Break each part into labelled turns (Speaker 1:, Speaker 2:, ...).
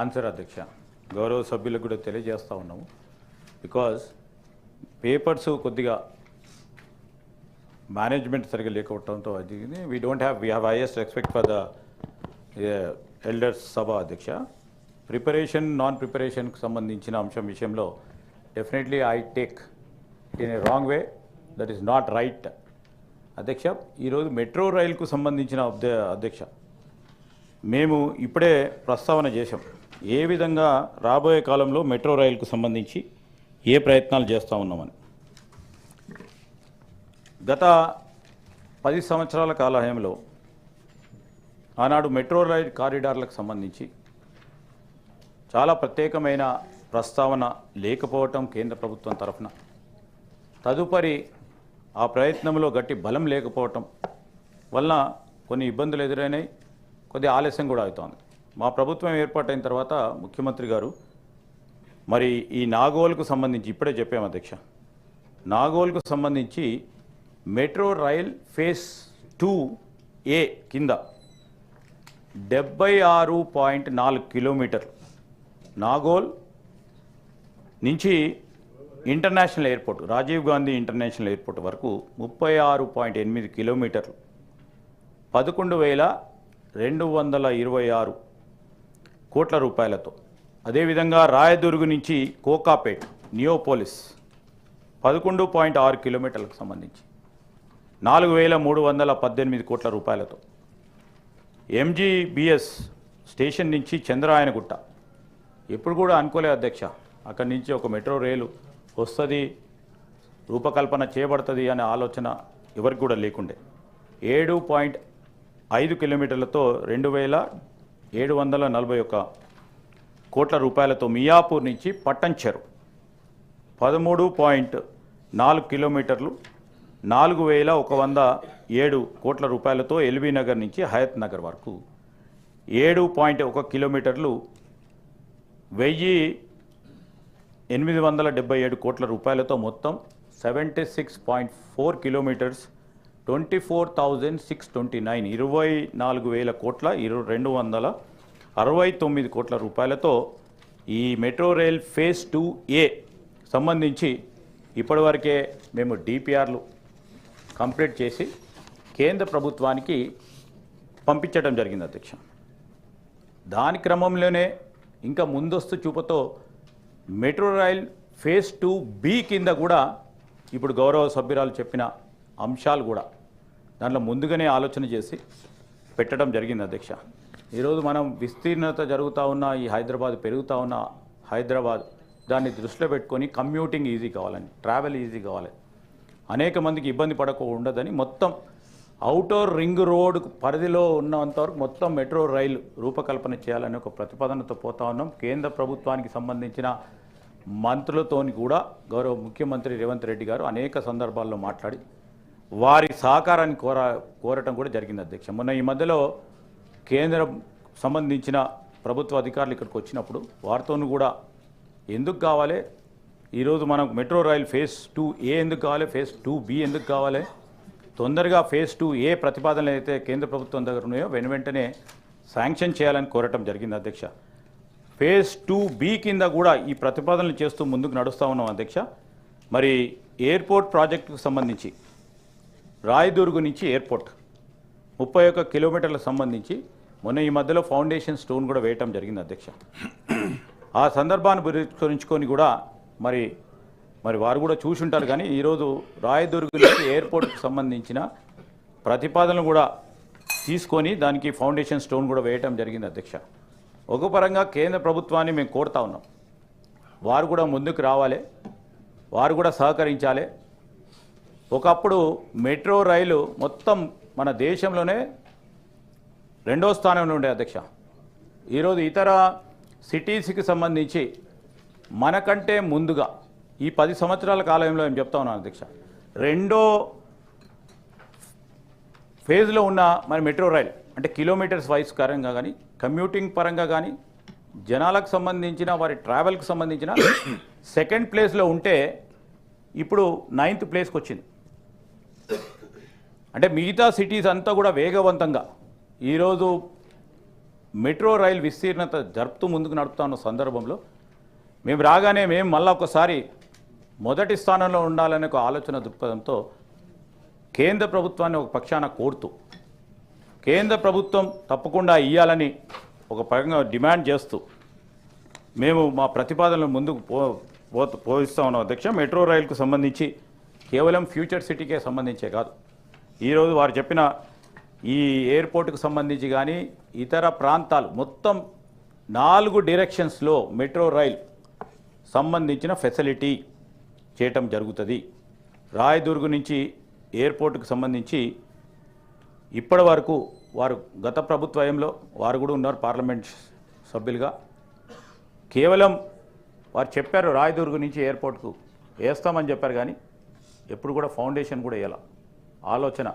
Speaker 1: Answer అధ్యక్ష. గౌరవ సభ్యులకు కూడా తెలియజేస్తూ ఉన్నాము. బికాజ్ పేపర్స్ కొద్దిగా మేనేజ్మెంట్ సరిగ్గా లేకపోవడంతో అది we have highest respect for the elders సభ అధ్యక్ష. ప్రిపరేషన్ నాన్ ప్రిపరేషన్కి సంబంధించిన అంశం విషయంలో definitely I take in a wrong way, that is not right అధ్యక్ష. ఈరోజు మెట్రో రైలుకు సంబంధించిన అధ్యక్ష మేము ఇప్పుడే ప్రస్తావన చేశాం ఏ విధంగా రాబోయే కాలంలో మెట్రో రైలుకు సంబంధించి ఏ ప్రయత్నాలు చేస్తూ ఉన్నామని. గత 10 సంవత్సరాల కాలహయంలో ఆనాడు మెట్రో రైల్ కారిడార్లకు సంబంధించి చాలా ప్రత్యేకమైన ప్రస్తావన లేకపోవటం కేంద్ర ప్రభుత్వం తరఫున, తదుపరి ఆ ప్రయత్నంలో గట్టి బలం లేకపోవటం వలన కొన్ని ఇబ్బందులు ఎదురైనాయి, కొద్ది ఆలస్యం కూడా అవుతోంది. మా ప్రభుత్వం ఏర్పాటైన తర్వాత ముఖ్యమంత్రి గారు మరి ఈ నాగోల్కు సంబంధించి ఇప్పుడే చెప్పాము అధ్యక్ష, నాగోల్కు సంబంధించి మెట్రో రైల్ ఫేజ్ 2A కింద 76.4 కిలోమీటర్లు నాగోల్ నుంచి international airport, Rajiv Gandhi international airport వరకు 36.8 కిలోమీటర్లు 11,226 కోట్ల రూపాయలతో. అదేవిధంగా రాయదుర్గ్ నుంచి కోకాపేట్ నియోపోలిస్ 11.6 కిలోమీటర్లకు సంబంధించి 4,318 కోట్ల రూపాయలతో. MGBS స్టేషన్ నుంచి చంద్రాయనగుట్ట ఎప్పుడు కూడా అనుకోలే అధ్యక్ష అక్కడి నుంచి ఒక మెట్రో రైలు వస్తుంది, రూపకల్పన చేయబడుతుంది అనే ఆలోచన ఎవరికి కూడా లేకుండే. 7.5 కిలోమీటర్లతో 2,741 కోట్ల రూపాయలతో మియాపూర్ నుంచి పట్టంచెరు 13.4 కిలోమీటర్లు 4,107 కోట్ల రూపాయలతో. ఎల్బీ నగర్ నుంచి హయత్ నగర్ వరకు 7.1 కిలోమీటర్లు 1,877 కోట్ల రూపాయలతో మొత్తం 76.4 కిలోమీటర్స్ 24,629 24,000 కోట్ల 269 కోట్ల రూపాయలతో ఈ మెట్రో రైల్ ఫేజ్ 2A సంబంధించి ఇప్పటివరకే మేము డిపిఆర్లు కంప్లీట్ చేసి కేంద్ర ప్రభుత్వానికి పంపించడం జరిగింది అధ్యక్ష. దాని క్రమంలోనే ఇంకా ముందస్తు చూపుతో మెట్రో రైల్ ఫేజ్ 2B కింద కూడా ఇప్పుడు గౌరవ సభ్యురాలు చెప్పిన అంశాలు కూడా దాంట్లో ముందుగానే ఆలోచన చేసి పెట్టడం జరిగింది అధ్యక్ష. ఈరోజు మనం విస్తీర్ణత జరుగుతూ ఉన్న ఈ హైదరాబాద్ పెరుగుతూ ఉన్న హైదరాబాద్ దాన్ని దృష్టిలో పెట్టుకొని కమ్యూటింగ్ ఈజీ కావాలని, ట్రావెల్ ఈజీ కావాలి, అనేక మందికి ఇబ్బంది ఉండదని మొత్తం అవుటర్ రింగ్ రోడ్ పరిధిలో ఉన్నంతవరకు మొత్తం మెట్రో రైలు రూపకల్పన చేయాలని ఒక ప్రతిపాదనతో పోతా ఉన్నాం. కేంద్ర ప్రభుత్వానికి సంబంధించిన మంత్రులతోని కూడా గౌరవ ముఖ్యమంత్రి రేవంత్ రెడ్డి గారు అనేక సందర్భాల్లో మాట్లాడి వారి సహకారాన్ని కోరటం కూడా జరిగింది అధ్యక్ష. మొన్న ఈ మధ్యలో కేంద్రం సంబంధించిన ప్రభుత్వ అధికారులు ఇక్కడికి వచ్చినప్పుడు వారితోనూ కూడా ఎందుకు కావాలి, ఈరోజు మనకు మెట్రో రైల్ ఫేజ్ 2A ఎందుకు కావాలి, ఫేజ్ 2B ఎందుకు కావాలి, తొందరగా ఫేజ్ 2A ప్రతిపాదనలు అయితే కేంద్ర ప్రభుత్వం దగ్గర ఉన్నాయో వెంటనే శాంక్షన్ చేయాలని కోరటం జరిగింది అధ్యక్ష. ఫేజ్ 2B కింద కూడా ఈ ప్రతిపాదనలు చేస్తూ ముందుకు నడుస్తూ ఉన్నాం అధ్యక్ష. మరి ఎయిర్పోర్ట్ ప్రాజెక్టుకు సంబంధించి రాయదుర్గ్ నుంచి ఎయిర్పోర్ట్ 31 కిలోమీటర్లకు సంబంధించి మొన్న ఈ మధ్యలో ఫౌండేషన్ స్టోన్ కూడా వేయటం జరిగింది అధ్యక్ష. ఆ సందర్భాన్ని పురస్కరించుకొని కూడా మరి వారు కూడా చూసుంటారు. కానీ ఈరోజు రాయదుర్గ్ నుంచి ఎయిర్పోర్ట్కి సంబంధించిన ప్రతిపాదనలు కూడా తీసుకొని దానికి ఫౌండేషన్ స్టోన్ కూడా వేయటం జరిగింది అధ్యక్ష. ఒక పరంగా కేంద్ర ప్రభుత్వాన్ని మేము కోరుతా ఉన్నాం, వారు కూడా ముందుకు రావాలి, వారు కూడా సహకరించాలి. ఒకప్పుడు మెట్రో రైలు మొత్తం మన దేశంలోనే 2వ స్థానంలో ఉండే అధ్యక్ష. ఈరోజు ఇతర సిటీస్కి సంబంధించి మనకంటే ముందుగా ఈ 10 సంవత్సరాల కాలంలో ఏం చెప్తా ఉన్నాను అధ్యక్ష, 2వ ఫేజ్లో ఉన్న మన మెట్రో రైల్ అంటే కిలోమీటర్స్ వైజ్ పరంగా కానీ కమ్యూటింగ్ పరంగా కానీ జనాలకు సంబంధించిన వారి ట్రావెల్కి సంబంధించిన 2nd ప్లేస్లో ఉంటే ఇప్పుడు 9th ప్లేస్కి వచ్చింది. అంటే మిగతా సిటీస్ అంతా కూడా వేగవంతంగా ఈరోజు మెట్రో రైల్ విస్తీర్ణత జరుపుతూ ముందుకు నడుపుతా ఉన్న సందర్భంలో మేము రాగానే మేము మళ్ళీ ఒకసారి మొదటి స్థానంలో ఉండాలనే ఒక ఆలోచన దృక్పథంతో కేంద్ర ప్రభుత్వాన్ని ఒక పక్షాన కోరుతూ కేంద్ర ప్రభుత్వం తప్పకుండా ఇవ్వాలని ఒక పరంగా డిమాండ్ చేస్తూ మేము మా ప్రతిపాదనలు ముందుకు పోయిస్తూ ఉన్నాం అధ్యక్ష. మెట్రో రైలుకు సంబంధించి కేవలం ఫ్యూచర్ సిటీకే సంబంధించే కాదు, ఈరోజు వారు చెప్పిన ఈ ఎయిర్పోర్టుకు సంబంధించి కానీ ఇతర ప్రాంతాలు మొత్తం 4 డైరెక్షన్స్లో మెట్రో రైల్ సంబంధించిన ఫెసిలిటీ చేయటం జరుగుతుంది. రాయదుర్గ్ నుంచి ఎయిర్పోర్టుకు సంబంధించి ఇప్పటి వరకు వారు గత ప్రభుత్వంలో వారు కూడా ఉన్నారు పార్లమెంట్ సభ్యులుగా. కేవలం వారు చెప్పారు రాయదుర్గ్ నుంచి ఎయిర్పోర్ట్కు వేస్తామని చెప్పారు, కానీ ఎప్పుడు కూడా ఫౌండేషన్ కూడా వేయాల ఆలోచన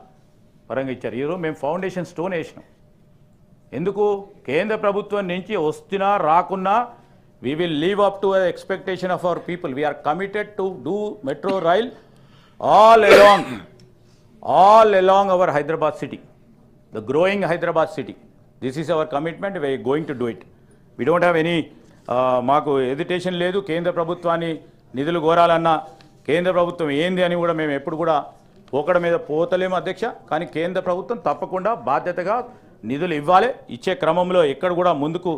Speaker 1: పరంగా ఇచ్చారు. ఈరోజు మేము ఫౌండేషన్ స్టోన్ వేసినాం. ఎందుకు? కేంద్ర ప్రభుత్వం నుంచి వస్తున్నా రాకున్నా we will live up to the expectation of our people. We are committed to do metro rail all along our Hyderabad city, the growing Hyderabad city. This is our commitment. We are going to do it. We don't have any మాకు hesitation లేదు. కేంద్ర ప్రభుత్వాన్ని నిధులు కోరాలన్నా కేంద్ర ప్రభుత్వం ఏంది అని కూడా మేము ఎప్పుడు కూడా పోకడ మీద పోతలేము అధ్యక్ష. కానీ కేంద్ర ప్రభుత్వం తప్పకుండా బాధ్యతగా నిధులు ఇవ్వాలి. ఇచ్చే క్రమంలో ఎక్కడ కూడా ముందుకు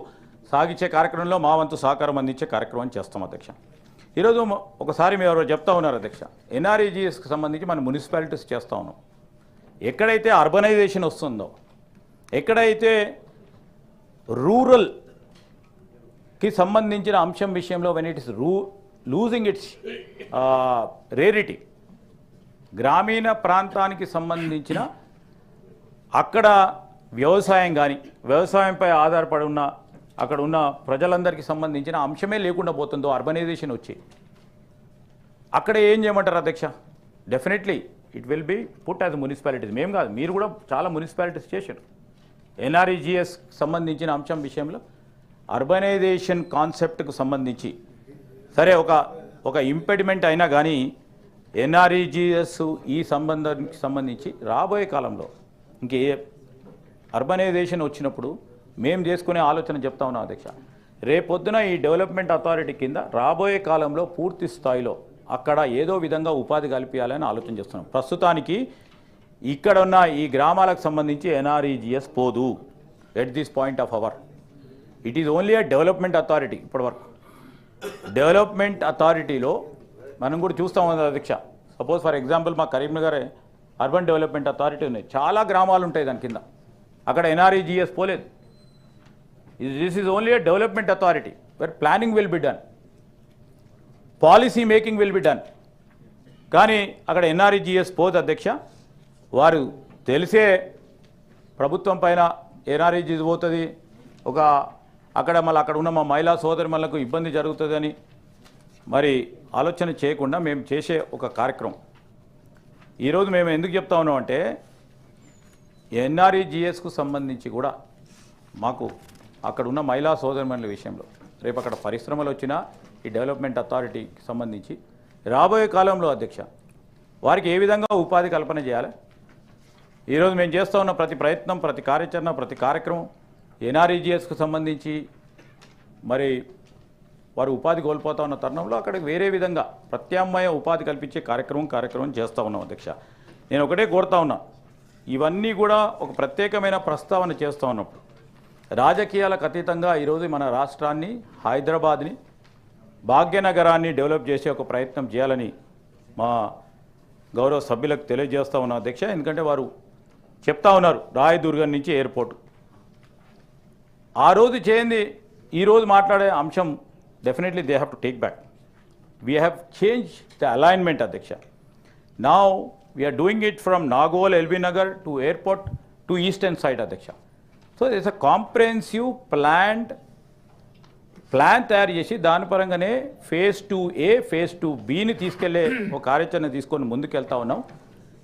Speaker 1: సాగించే కార్యక్రమంలో మా వంతు సహకారం అందించే కార్యక్రమం చేస్తాం అధ్యక్ష. ఈరోజు ఒకసారి మీరు ఎవరో చెప్తా ఉన్నారు అధ్యక్ష, ఎన్ఆర్ఈజీఎస్కి సంబంధించి మన మున్సిపాలిటీస్ చేస్తూ ఉన్నాం. ఎక్కడైతే అర్బనైజేషన్ వస్తుందో, ఎక్కడైతే రూరల్కి సంబంధించిన అంశం విషయంలో when it is losing it's rarity, గ్రామీణ ప్రాంతానికి సంబంధించిన అక్కడ వ్యవసాయం కానీ వ్యవసాయంపై ఆధారపడి ఉన్న అక్కడ ఉన్న ప్రజలందరికీ సంబంధించిన అంశమే లేకుండా పోతుందో అర్బనైజేషన్ వచ్చి అక్కడ ఏం చేయమంటారు అధ్యక్ష? Definitely it will be put as municipalities. మేము కాదు, మీరు కూడా చాలా మున్సిపాలిటీస్ చేశారు. ఎన్ఆర్ఈజీఎస్ సంబంధించిన అంశం విషయంలో అర్బనైజేషన్ కాన్సెప్ట్కు సంబంధించి సరే ఒక ఇంపెడిమెంట్ అయినా కానీ ఎన్ఆర్ఈజీఎస్ ఈ సంబంధానికి సంబంధించి రాబోయే కాలంలో ఇంకే అర్బనైజేషన్ వచ్చినప్పుడు మేము చేసుకునే ఆలోచన చెప్తా ఉన్నాం అధ్యక్ష. రేపొద్దున ఈ డెవలప్మెంట్ అథారిటీ కింద రాబోయే కాలంలో పూర్తి స్థాయిలో అక్కడ ఏదో విధంగా ఉపాధి కల్పించాలని ఆలోచన చేస్తున్నాం. ప్రస్తుతానికి ఇక్కడ ఉన్న ఈ గ్రామాలకు సంబంధించి ఎన్ఆర్ఈజీఎస్ పోదు. At this point of our it is only A development authority. ఇప్పటివరకు డెవలప్మెంట్ అథారిటీలో మనం కూడా చూస్తాం అధ్యక్ష. సపోజ్ ఫర్ ఎగ్జాంపుల్ మా కరీంనగర్ అర్బన్ డెవలప్మెంట్ అథారిటీ ఉన్నాయి, చాలా గ్రామాలు ఉంటాయి దాని కింద, అక్కడ ఎన్ఆర్ఈజీఎస్ పోలేదు. This is only A development authority where planning will be done, policy making will be done. కానీ అక్కడ ఎన్ఆర్ఈజీఎస్ పోదు అధ్యక్ష. వారు తెలిసే ప్రభుత్వం పైన ఎన్ఆర్ఈజీఎస్ పోతుంది, అక్కడ మళ్ళీ అక్కడ ఉన్న మా మహిళా సోదరిమణులకు ఇబ్బంది జరుగుతుందని మరి ఆలోచన చేయకుండా మేము చేసే ఒక కార్యక్రమం. ఈరోజు మేము ఎందుకు చెప్తా ఉన్నామంటే ఎన్ఆర్ఈజీఎస్కు సంబంధించి కూడా మాకు అక్కడ ఉన్న మహిళా సోదరిమణుల విషయంలో రేపు అక్కడ పరిశ్రమలు వచ్చినా ఈ డెవలప్మెంట్ అథారిటీకి సంబంధించి రాబోయే కాలంలో అధ్యక్ష వారికి ఏ విధంగా ఉపాధి కల్పన చేయాలి. ఈరోజు మేము చేస్తూ ఉన్న ప్రతి ప్రయత్నం, ప్రతి కార్యాచరణ, ప్రతి కార్యక్రమం ఎన్ఆర్ఈజీఎస్కు సంబంధించి మరి వారు ఉపాధి కోల్పోతా ఉన్న తరుణంలో అక్కడికి వేరే విధంగా ప్రత్యామ్నాయ ఉపాధి కల్పించే కార్యక్రమం చేస్తూ ఉన్నాం అధ్యక్ష. నేను ఒకటే కోరుతా ఉన్నా, ఇవన్నీ కూడా ఒక ప్రత్యేకమైన ప్రస్తావన చేస్తూ ఉన్నప్పుడు రాజకీయాలకు అతీతంగా ఈరోజు మన రాష్ట్రాన్ని, హైదరాబాద్ని, భాగ్యనగరాన్ని డెవలప్ చేసే ఒక ప్రయత్నం చేయాలని మా గౌరవ సభ్యులకు తెలియజేస్తూ ఉన్నాం అధ్యక్ష. ఎందుకంటే వారు చెప్తా ఉన్నారు రాయదుర్గం నుంచి ఎయిర్పోర్ట్, ఆ రోజు చేయండి ఈరోజు మాట్లాడే అంశం definitely they have to take back. We have change the alignment అధ్యక్ష. Now we're doing it from Nagole, LB Nagar to airport to eastern side అధ్యక్ష. So it's a comprehensive plan తయారు చేసి దాని పరంగానే ఫేజ్ 2A, ఫేజ్ 2Bని తీసుకెళ్లే ఒక కార్యాచరణ తీసుకొని ముందుకెళ్తా ఉన్నాం.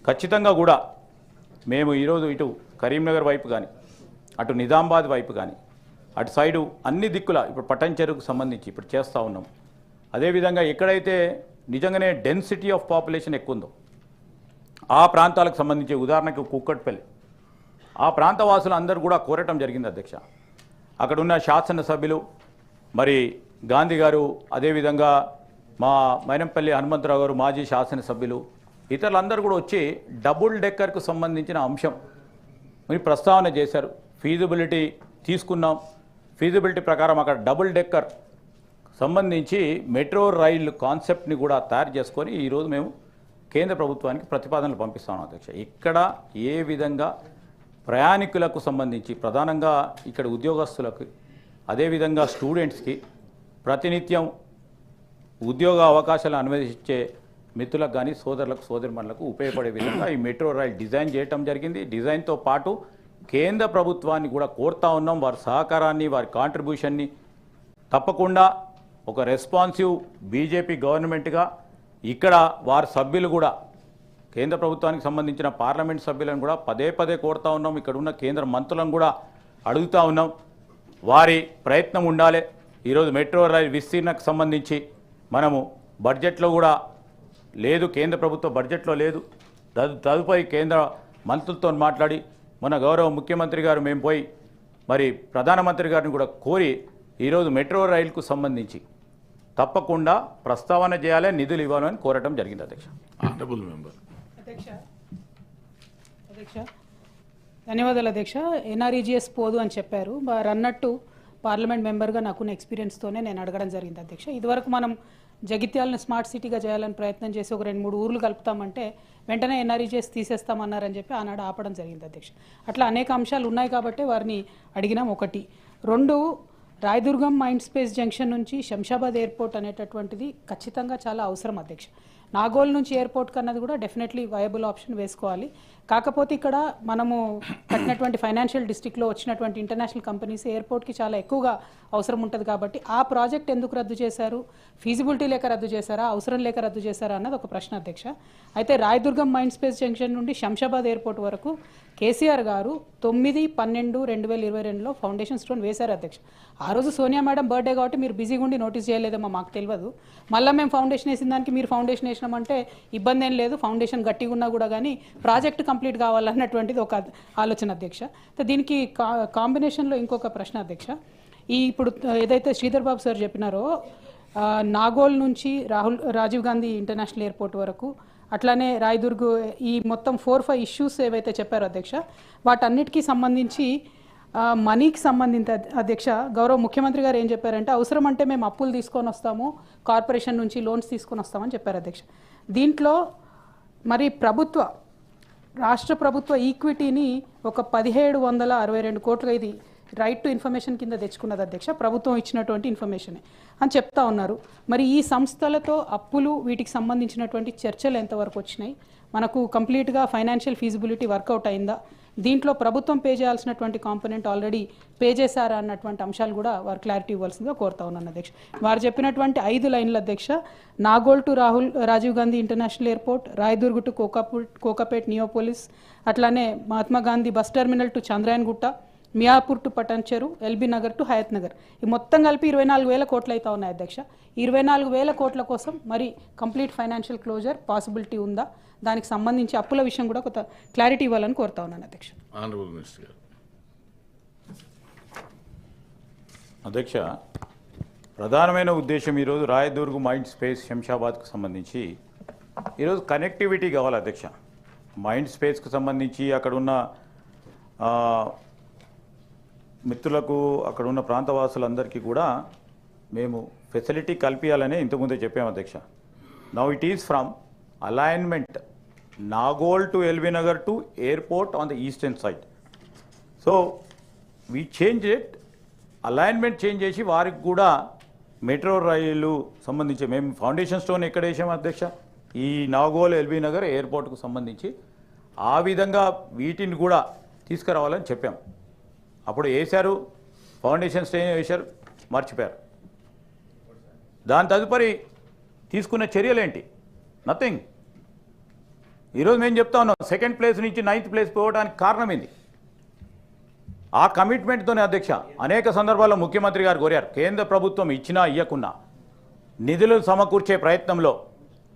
Speaker 1: ఖచ్చితంగా కూడా మేము ఈరోజు ఇటు కరీంనగర్ వైపు కానీ, అటు నిజామాబాద్ వైపు కానీ, అటు సైడు అన్ని దిక్కుల ఇప్పుడు పట్టణ చెరువుకు సంబంధించి ఇప్పుడు చేస్తూ ఉన్నాం. అదేవిధంగా ఎక్కడైతే నిజంగానే డెన్సిటీ ఆఫ్ పాపులేషన్ ఎక్కువ ఉందో ఆ ప్రాంతాలకు సంబంధించి ఉదాహరణకు కుక్కట్పల్లి, ఆ ప్రాంత వాసులు అందరూ కూడా కోరటం జరిగింది అధ్యక్ష. అక్కడ ఉన్న శాసనసభ్యులు మరి గాంధీ గారు, అదేవిధంగా మా మైనంపల్లి హనుమంతరావు గారు మాజీ శాసనసభ్యులు, ఇతరులందరూ కూడా వచ్చి డబుల్ డెక్కర్కు సంబంధించిన అంశం మీరు ప్రస్తావన చేశారు. ఫీజిబిలిటీ తీసుకున్నాం, ఫీజిబిలిటీ ప్రకారం అక్కడ డబుల్ డెక్కర్ సంబంధించి మెట్రో రైలు కాన్సెప్ట్ని కూడా తయారు చేసుకొని ఈరోజు మేము కేంద్ర ప్రభుత్వానికి ప్రతిపాదనలు పంపిస్తాం అధ్యక్ష. ఇక్కడ ఏ విధంగా ప్రయాణికులకు సంబంధించి ప్రధానంగా ఇక్కడ ఉద్యోగస్తులకు, అదేవిధంగా స్టూడెంట్స్కి ప్రతినిత్యం ఉద్యోగ అవకాశాలు అన్వేషించే మిత్రులకు కానీ సోదరులకు సోదరిమణులకు ఉపయోగపడే విధంగా ఈ మెట్రో రైల్ డిజైన్ చేయటం జరిగింది. డిజైన్తో పాటు కేంద్ర ప్రభుత్వాన్ని కూడా కోరుతా ఉన్నాం, వారి సహకారాన్ని, వారి కాంట్రిబ్యూషన్ని. తప్పకుండా ఒక రెస్పాన్సివ్ బీజేపీ గవర్నమెంట్గా ఇక్కడ వారి సభ్యులు కూడా కేంద్ర ప్రభుత్వానికి సంబంధించిన పార్లమెంట్ సభ్యులను కూడా పదే పదే కోరుతా ఉన్నాం. ఇక్కడ ఉన్న కేంద్ర మంత్రులను కూడా అడుగుతూ ఉన్నాం, వారి ప్రయత్నం ఉండాలి. ఈరోజు మెట్రో రైల్ విస్తీర్ణకు సంబంధించి మనము బడ్జెట్లో కూడా లేదు, కేంద్ర ప్రభుత్వ బడ్జెట్లో లేదు. తదుపరి కేంద్ర మంత్రులతో మాట్లాడి మన గౌరవ ముఖ్యమంత్రి గారు మేము పోయి మరి ప్రధానమంత్రి గారిని కూడా కోరి ఈరోజు మెట్రో రైలుకు సంబంధించి తప్పకుండా ప్రస్తావన చేయాలి, నిధులు ఇవ్వాలని కోరటం జరిగింది అధ్యక్ష.
Speaker 2: Honourable member.
Speaker 3: అధ్యక్ష ధన్యవాదాలు అధ్యక్ష. ఎన్ఆర్ఈజీఎస్ పోదు అని చెప్పారు, వారు అన్నట్టు పార్లమెంట్ మెంబర్గా నాకున్న ఎక్స్పీరియన్స్తోనే నేను అడగడం జరిగింది అధ్యక్ష. ఇదివరకు మనం జగిత్యాలను స్మార్ట్ సిటీగా చేయాలని ప్రయత్నం చేసి ఒక 2-3 ఊర్లు కలుపుతామంటే వెంటనే ఎన్ఆర్ఈజీఎస్ తీసేస్తామన్నారని చెప్పి ఆనాడు ఆపడం జరిగింది అధ్యక్ష. అట్లా అనేక అంశాలు ఉన్నాయి కాబట్టి వారిని అడిగినాం. 1, 2 రాయదుర్గం మైండ్ స్పేస్ జంక్షన్ నుంచి శంషాబాద్ ఎయిర్పోర్ట్ అనేటటువంటిది ఖచ్చితంగా చాలా అవసరం అధ్యక్ష. నాగోల్ నుంచి ఎయిర్పోర్ట్ కన్నది కూడా డెఫినెట్లీ వయబుల్ ఆప్షన్ వేసుకోవాలి. కాకపోతే ఇక్కడ మనము కట్టినటువంటి ఫైనాన్షియల్ డిస్ట్రిక్ట్లో వచ్చినటువంటి ఇంటర్నేషనల్ కంపెనీస్ ఎయిర్పోర్ట్కి చాలా ఎక్కువగా అవసరం ఉంటుంది కాబట్టి ఆ ప్రాజెక్ట్ ఎందుకు రద్దు చేశారు, ఫీజిబిలిటీ లేక రద్దు చేశారా, అవసరం లేక రద్దు చేశారా అన్నది ఒక ప్రశ్న అధ్యక్ష. అయితే రాయదుర్గం మైండ్ స్పేస్ జంక్షన్ నుండి శంషాబాద్ ఎయిర్పోర్ట్ వరకు కేసీఆర్ గారు 9/12/2022లో ఫౌండేషన్ స్టోన్ వేశారు అధ్యక్ష. ఆ రోజు సోనియా మేడం బర్త్డే కాబట్టి మీరు బిజీగా ఉండి నోటీస్ చేయలేదేమో మాకు తెలియదు. మళ్ళీ మేము ఫౌండేషన్ వేసిన దానికి మీరు ఫౌండేషన్ వేసినామంటే ఇబ్బంది ఏం లేదు, ఫౌండేషన్ గట్టిగా ఉన్నా కూడా కానీ ప్రాజెక్ట్ కంప్లీట్ కావాలన్నటువంటిది ఒక ఆలోచన అధ్యక్ష. దీనికి కాంబినేషన్లో ఇంకొక ప్రశ్న అధ్యక్ష. ఇప్పుడు ఏదైతే శ్రీధర్ బాబు సార్ చెప్పినారో నాగోల్ నుంచి రాజీవ్ గాంధీ ఇంటర్నేషనల్ ఎయిర్పోర్ట్ వరకు, అట్లానే రాయదుర్గ్, ఈ మొత్తం 4-5 ఇష్యూస్ ఏవైతే చెప్పారో అధ్యక్ష, వాటన్నిటికీ సంబంధించి మనీకి సంబంధించి అధ్యక్ష గౌరవ ముఖ్యమంత్రి గారు ఏం చెప్పారంటే అవసరం అంటే మేము అప్పులు తీసుకొని వస్తాము, కార్పొరేషన్ నుంచి లోన్స్ తీసుకొని వస్తామని చెప్పారు అధ్యక్ష. దీంట్లో మరి రాష్ట్ర ప్రభుత్వ ఈక్విటీని ఒక 1762 కోట్లుగా ఇది రైట్ టు ఇన్ఫర్మేషన్ కింద తెచ్చుకున్నది అధ్యక్ష, ప్రభుత్వం ఇచ్చినటువంటి ఇన్ఫర్మేషనే అని చెప్తా ఉన్నారు. మరి ఈ సంస్థలతో అప్పులు వీటికి సంబంధించినటువంటి చర్చలు ఎంతవరకు వచ్చినాయి, మనకు కంప్లీట్గా ఫైనాన్షియల్ ఫీజిబిలిటీ వర్కౌట్ అయిందా, దీంట్లో ప్రభుత్వం పే చేయాల్సినటువంటి కాంపోనెంట్ ఆల్రెడీ పే చేశారా అన్నటువంటి అంశాలు కూడా వారు క్లారిటీ ఇవ్వాల్సిందిగా కోరుతా ఉన్నాను అధ్యక్ష. వారు చెప్పినటువంటి 5 లైన్ల అధ్యక్ష, Nagole to Rajiv Gandhi international airport, Rayadurg to Kokapet Neopolis, అట్లానే Mahatma Gandhi bus terminal to Chandrayangutta, Miyapur to Patancheru, LB Nagar to Hayathnagar, ఈ మొత్తం కలిపి 24,000 కోట్లు అయితే ఉన్నాయి అధ్యక్ష. 24,000 కోట్ల కోసం మరి కంప్లీట్ ఫైనాన్షియల్ క్లోజర్ పాసిబిలిటీ ఉందా, దానికి సంబంధించి అప్పుల విషయం కూడా కొంత క్లారిటీ ఇవ్వాలని కోరుతా ఉన్నాను అధ్యక్ష.
Speaker 2: ఆనరబుల్ మినిస్టర్ గారు.
Speaker 1: అధ్యక్ష, ప్రధానమైన ఉద్దేశం ఈరోజు రాయదుర్గ్ మైండ్ స్పేస్ శంషాబాద్కు సంబంధించి ఈరోజు కనెక్టివిటీ కావాలి అధ్యక్ష. మైండ్ స్పేస్కు సంబంధించి అక్కడ ఉన్న మిత్రులకు, అక్కడ ఉన్న ప్రాంతవాసులందరికీ కూడా మేము ఫెసిలిటీ కల్పించాలని ఇంతకుముందే చెప్పాము అధ్యక్ష. Now it is from alignment Nagole to LB Nagar to airport on the eastern side. So we change it, alignment change చేసి వారికి కూడా మెట్రో రైలు సంబంధించి మేము ఫౌండేషన్ స్టోన్ ఎక్కడ వేసాము అధ్యక్ష, ఈ నాగోల్ ఎల్బీ నగర్ ఎయిర్పోర్ట్కు సంబంధించి ఆ విధంగా వీటిని కూడా తీసుకురావాలని చెప్పాము. అప్పుడు వేశారు, ఫౌండేషన్ స్టోన్ వేశారు, మర్చిపోయారు. దాని తదుపరి తీసుకున్న చర్యలేంటి? నథింగ్. ఈరోజు మేము చెప్తా ఉన్నాం 2nd ప్లేస్ నుంచి 9th ప్లేస్ పోవడానికి కారణం ఏంది? ఆ కమిట్మెంట్తోనే అధ్యక్ష అనేక సందర్భాల్లో ముఖ్యమంత్రి గారు కోరారు, కేంద్ర ప్రభుత్వం ఇచ్చినా ఇవ్వకున్నా నిధులు సమకూర్చే ప్రయత్నంలో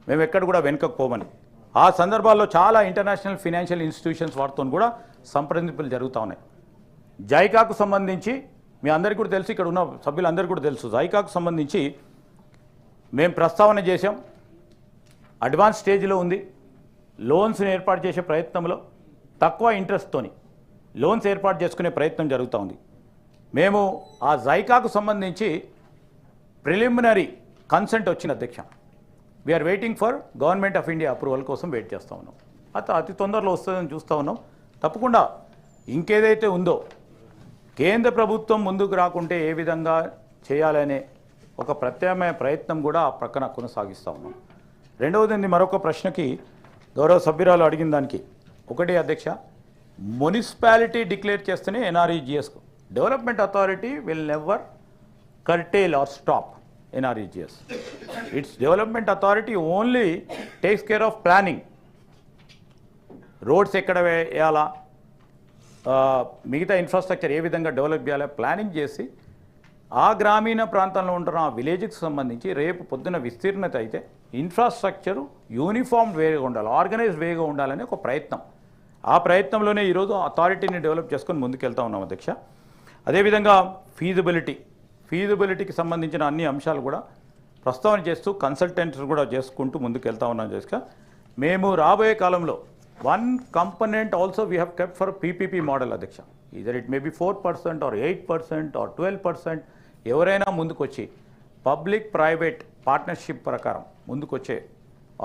Speaker 1: మేము ఎక్కడ కూడా వెనుకపోమని. ఆ సందర్భాల్లో చాలా ఇంటర్నేషనల్ ఫైనాన్షియల్ ఇన్స్టిట్యూషన్స్ వాటితో కూడా సంప్రదింపులు జరుగుతూ ఉన్నాయి. జైకాకు సంబంధించి మీ అందరికీ కూడా తెలుసు, ఇక్కడ ఉన్న సభ్యులందరికీ కూడా తెలుసు, జైకాకు సంబంధించి మేము ప్రస్తావన చేశాం. అడ్వాన్స్ స్టేజ్లో ఉంది. లోన్స్ని ఏర్పాటు చేసే ప్రయత్నంలో తక్కువ ఇంట్రెస్ట్తోని లోన్స్ ఏర్పాటు చేసుకునే ప్రయత్నం జరుగుతూ ఉంది. మేము ఆ జైకాకు సంబంధించి ప్రిలిమినరీ కన్సెంట్ వచ్చింది అధ్యక్ష. We're waiting for government of India approval కోసం వెయిట్ చేస్తూ ఉన్నాం. అతి తొందరలో వస్తుందని చూస్తూ ఉన్నాం. తప్పకుండా ఇంకేదైతే ఉందో కేంద్ర ప్రభుత్వం ముందుకు రాకుంటే ఏ విధంగా చేయాలనే ఒక ప్రత్యామ్నాయ ప్రయత్నం కూడా ఆ ప్రక్కన కొనసాగిస్తూ ఉన్నాం. రెండవది, మరొక ప్రశ్నకి గౌరవ సభ్యురాలు అడిగిన దానికి ఒకటి అధ్యక్ష, మున్సిపాలిటీ డిక్లేర్ చేస్తేనే ఎన్ఆర్ఈజిఎస్కు development authority will never curtail or stop NREGS. It's development authority only takes care of planning. Roads ఎక్కడ వేయాలా, మిగతా ఇన్ఫ్రాస్ట్రక్చర్ ఏ విధంగా డెవలప్ చేయాలా ప్లానింగ్ చేసి ఆ గ్రామీణ ప్రాంతంలో ఉంటున్న ఆ విలేజ్కి సంబంధించి రేపు పొద్దున విస్తీర్ణత అయితే ఇన్ఫ్రాస్ట్రక్చరు యూనిఫామ్ వేగా ఉండాలి, ఆర్గనైజ్ వేగా ఉండాలనే ఒక ప్రయత్నం. ఆ ప్రయత్నంలోనే ఈరోజు అథారిటీని డెవలప్ చేసుకొని ముందుకెళ్తా ఉన్నాం అధ్యక్ష. అదేవిధంగా ఫీజిబిలిటీకి సంబంధించిన అన్ని అంశాలు కూడా ప్రస్తావన చేస్తూ కన్సల్టెంట్స్ కూడా చేసుకుంటూ ముందుకెళ్తా ఉన్నాం అధ్యక్ష. మేము రాబోయే కాలంలో 1 component also we have kept for PPP model అధ్యక్ష. either it may be 4% or 8% or 12%. ఎవరైనా ముందుకొచ్చి పబ్లిక్ ప్రైవేట్ పార్ట్నర్షిప్ ప్రకారం ముందుకొచ్చే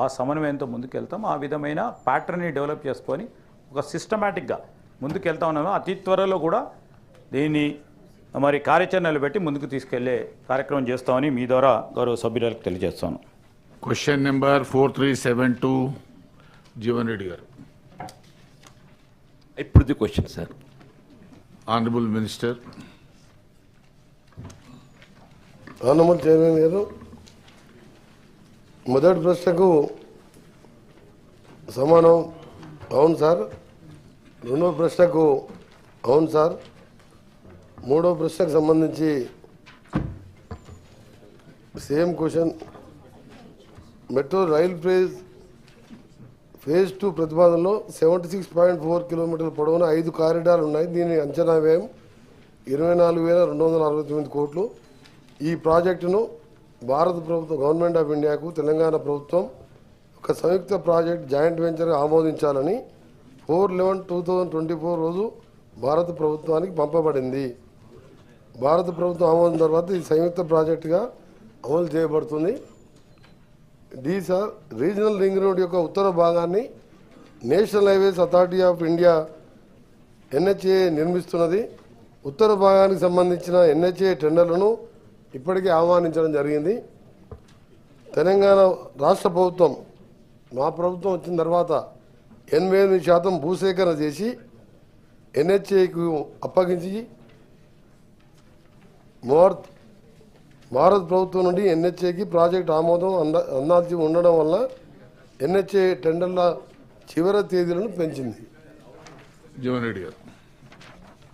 Speaker 1: ఆ సమన్వయంతో ముందుకెళ్తాం. ఆ విధమైన ప్యాటర్న్ని డెవలప్ చేసుకొని ఒక సిస్టమేటిక్గా ముందుకెళ్తా ఉన్నాము. అతి త్వరలో కూడా దీన్ని మరి కార్యాచరణలు పెట్టి ముందుకు తీసుకెళ్లే కార్యక్రమం చేస్తామని మీ ద్వారా గౌరవ సభ్యులకు తెలియజేస్తాను.
Speaker 2: క్వశ్చన్ నెంబర్ 4372 జీవన్ రెడ్డి గారు.
Speaker 4: ఇప్పుడు the question sir.
Speaker 2: Honourable minister.
Speaker 5: Honourable chairman గారు, మొదటి ప్రశ్నకు సమానం అవును సార్, రెండవ ప్రశ్నకు అవును సార్, మూడవ ప్రశ్నకు సంబంధించి same question. Metro rail phase 2 ప్రతిపాదనలో 76.4 కిలోమీటర్ల పొడవున 5 కారిడార్లు ఉన్నాయి. దీని అంచనా వ్యయం 24,269 కోట్లు. ఈ ప్రాజెక్టును భారత ప్రభుత్వం, గవర్నమెంట్ ఆఫ్ ఇండియాకు తెలంగాణ ప్రభుత్వం ఒక సంయుక్త ప్రాజెక్ట్ జాయింట్ వెంచర్ ఆమోదించాలని 4/11/2024 రోజు భారత ప్రభుత్వానికి పంపబడింది. భారత ప్రభుత్వం ఆమోదం తర్వాత ఈ సంయుక్త ప్రాజెక్టుగా అమలు చేయబడుతుంది. సార్, రీజనల్ రింగ్ రోడ్ యొక్క ఉత్తర భాగాన్ని national highways authority of India NHAI నిర్మిస్తున్నది. ఉత్తర భాగానికి సంబంధించిన NHAI టెండర్లను ఇప్పటికే ఆహ్వానించడం జరిగింది. తెలంగాణ రాష్ట్ర ప్రభుత్వం, మా ప్రభుత్వం వచ్చిన తర్వాత 88% భూసేకరణ చేసి NHAIకు అప్పగించి భారత ప్రభుత్వం నుండి NHAIకి ప్రాజెక్ట్ ఆమోదం అందాల్సి ఉండడం వల్ల NHAI టెండర్ల చివరి తేదీలను పెంచింది.
Speaker 2: జీవన్ రెడ్డి గారు.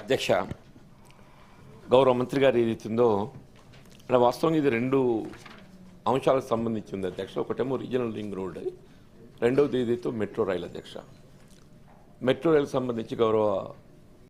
Speaker 4: అధ్యక్ష, గౌరవ మంత్రి గారు ఏదైతుందో ఇక్కడ వాస్తవంగా ఇది 2 అంశాలకు సంబంధించింది అధ్యక్ష. ఒకటేమో రీజనల్ రింగ్ రోడ్, రెండవది ఏదైతే మెట్రో రైల్ అధ్యక్ష. మెట్రో రైల్ సంబంధించి గౌరవ